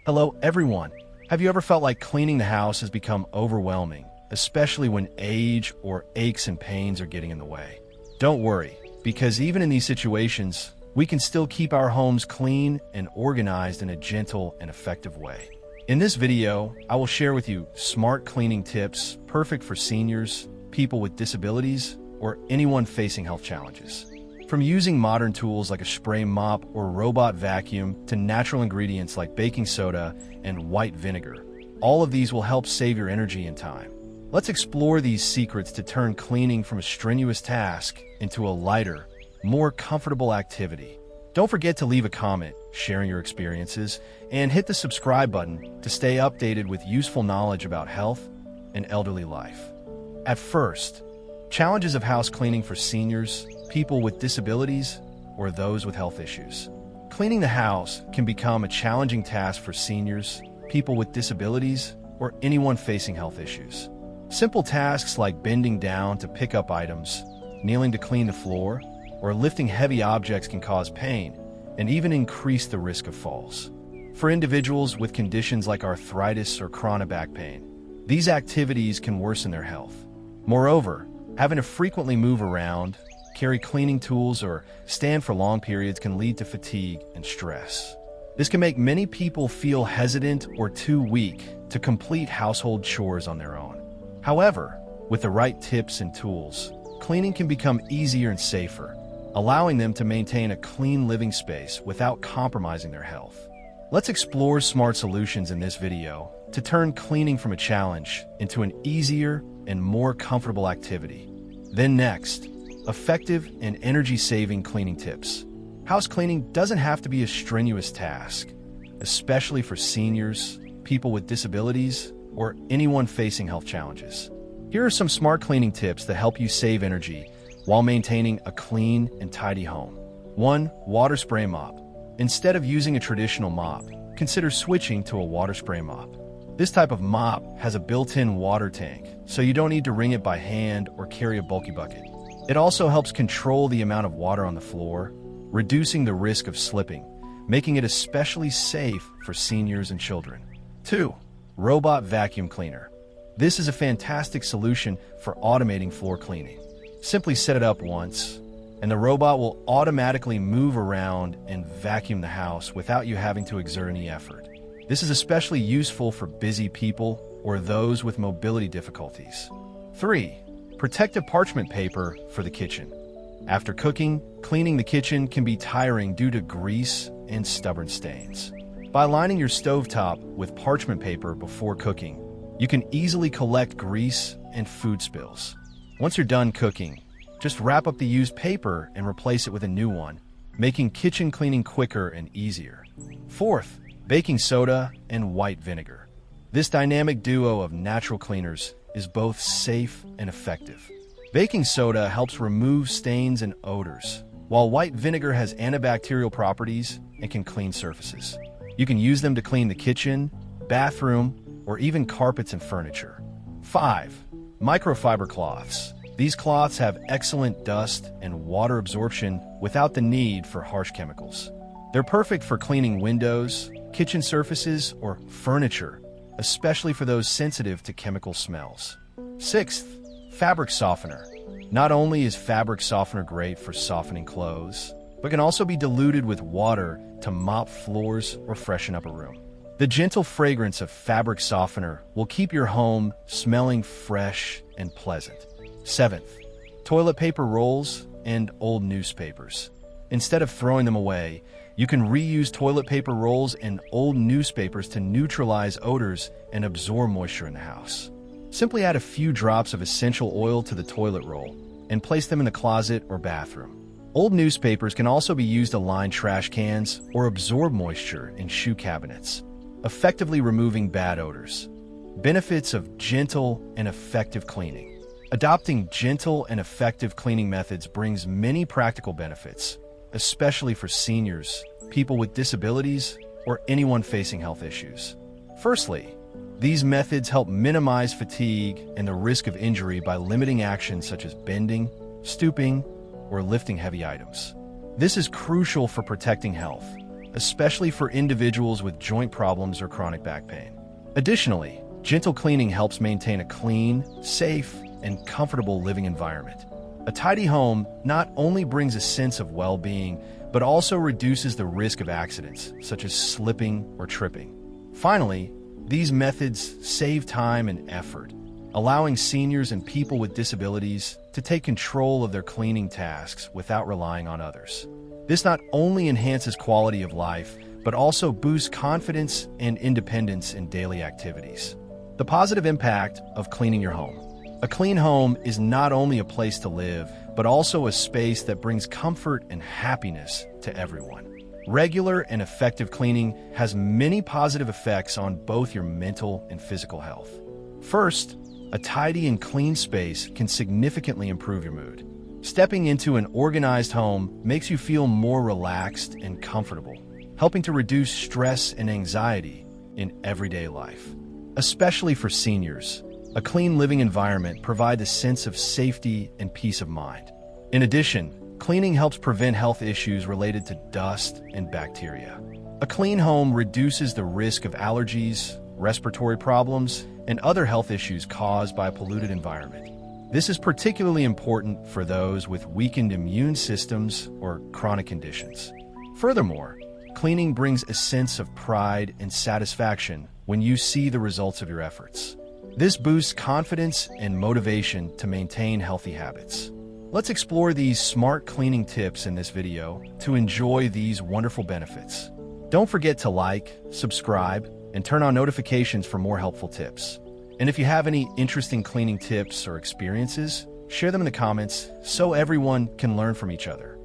Hello, everyone. Have you ever felt like cleaning the house has become overwhelming, especially when age or aches and pains are getting in the way? Don't worry, because even in these situations, we can still keep our homes clean and organized in a gentle and effective way. In this video, I will share with you smart cleaning tips perfect for seniors, people with disabilities, or anyone facing health challenges. From using modern tools like a spray mop or robot vacuum to natural ingredients like baking soda and white vinegar, all of these will help save your energy and time. Let's explore these secrets to turn cleaning from a strenuous task into a lighter, more comfortable activity. Don't forget to leave a comment, sharing your experiences, and hit the subscribe button to stay updated with useful knowledge about health and elderly life. At first, challenges of house cleaning for seniors, people with disabilities, or those with health issues. Cleaning the house can become a challenging task for seniors, people with disabilities, or anyone facing health issues. Simple tasks like bending down to pick up items, kneeling to clean the floor, or lifting heavy objects can cause pain and even increase the risk of falls. For individuals with conditions like arthritis or chronic back pain, these activities can worsen their health. Moreover, having to frequently move around, carry cleaning tools, or stand for long periods can lead to fatigue and stress. This can make many people feel hesitant or too weak to complete household chores on their own. However, with the right tips and tools, cleaning can become easier and safer, allowing them to maintain a clean living space without compromising their health. Let's explore smart solutions in this video to turn cleaning from a challenge into an easier and more comfortable activity. Then next, effective and energy-saving cleaning tips. House cleaning doesn't have to be a strenuous task, especially for seniors, people with disabilities, or anyone facing health challenges. Here are some smart cleaning tips that help you save energy while maintaining a clean and tidy home. 1. Water spray mop. Instead of using a traditional mop, consider switching to a water spray mop. This type of mop has a built-in water tank, so you don't need to wring it by hand or carry a bulky bucket. It also helps control the amount of water on the floor, reducing the risk of slipping, making it especially safe for seniors and children. 2. Robot vacuum cleaner. This is a fantastic solution for automating floor cleaning. Simply set it up once, and the robot will automatically move around and vacuum the house without you having to exert any effort. This is especially useful for busy people or those with mobility difficulties. 3. Protective parchment paper for the kitchen. After cooking, cleaning the kitchen can be tiring due to grease and stubborn stains. By lining your stovetop with parchment paper before cooking, you can easily collect grease and food spills. Once you're done cooking, just wrap up the used paper and replace it with a new one, making kitchen cleaning quicker and easier. 4th, baking soda and white vinegar. This dynamic duo of natural cleaners is both safe and effective. Baking soda helps remove stains and odors, while white vinegar has antibacterial properties and can clean surfaces. You can use them to clean the kitchen, bathroom, or even carpets and furniture. 5. Microfiber cloths. These cloths have excellent dust and water absorption without the need for harsh chemicals. They're perfect for cleaning windows, kitchen surfaces, or furniture, especially for those sensitive to chemical smells. 6th, fabric softener. Not only is fabric softener great for softening clothes, but can also be diluted with water to mop floors or freshen up a room. The gentle fragrance of fabric softener will keep your home smelling fresh and pleasant. 7th, toilet paper rolls and old newspapers. Instead of throwing them away, you can reuse toilet paper rolls and old newspapers to neutralize odors and absorb moisture in the house. Simply add a few drops of essential oil to the toilet roll and place them in the closet or bathroom. Old newspapers can also be used to line trash cans or absorb moisture in shoe cabinets, effectively removing bad odors. Benefits of gentle and effective cleaning. Adopting gentle and effective cleaning methods brings many practical benefits, especially for seniors, people with disabilities, or anyone facing health issues. Firstly, these methods help minimize fatigue and the risk of injury by limiting actions such as bending, stooping, or lifting heavy items. This is crucial for protecting health, especially for individuals with joint problems or chronic back pain. Additionally, gentle cleaning helps maintain a clean, safe, and comfortable living environment. A tidy home not only brings a sense of well-being, but also reduces the risk of accidents, such as slipping or tripping. Finally, these methods save time and effort, allowing seniors and people with disabilities to take control of their cleaning tasks without relying on others. This not only enhances quality of life, but also boosts confidence and independence in daily activities. The positive impact of cleaning your home. A clean home is not only a place to live, but also a space that brings comfort and happiness to everyone. Regular and effective cleaning has many positive effects on both your mental and physical health. First, a tidy and clean space can significantly improve your mood. Stepping into an organized home makes you feel more relaxed and comfortable, helping to reduce stress and anxiety in everyday life. Especially for seniors, a clean living environment provides a sense of safety and peace of mind. In addition, cleaning helps prevent health issues related to dust and bacteria. A clean home reduces the risk of allergies, respiratory problems, and other health issues caused by a polluted environment. This is particularly important for those with weakened immune systems or chronic conditions. Furthermore, cleaning brings a sense of pride and satisfaction when you see the results of your efforts. This boosts confidence and motivation to maintain healthy habits. Let's explore these smart cleaning tips in this video to enjoy these wonderful benefits. Don't forget to like, subscribe, and turn on notifications for more helpful tips. And if you have any interesting cleaning tips or experiences, share them in the comments so everyone can learn from each other.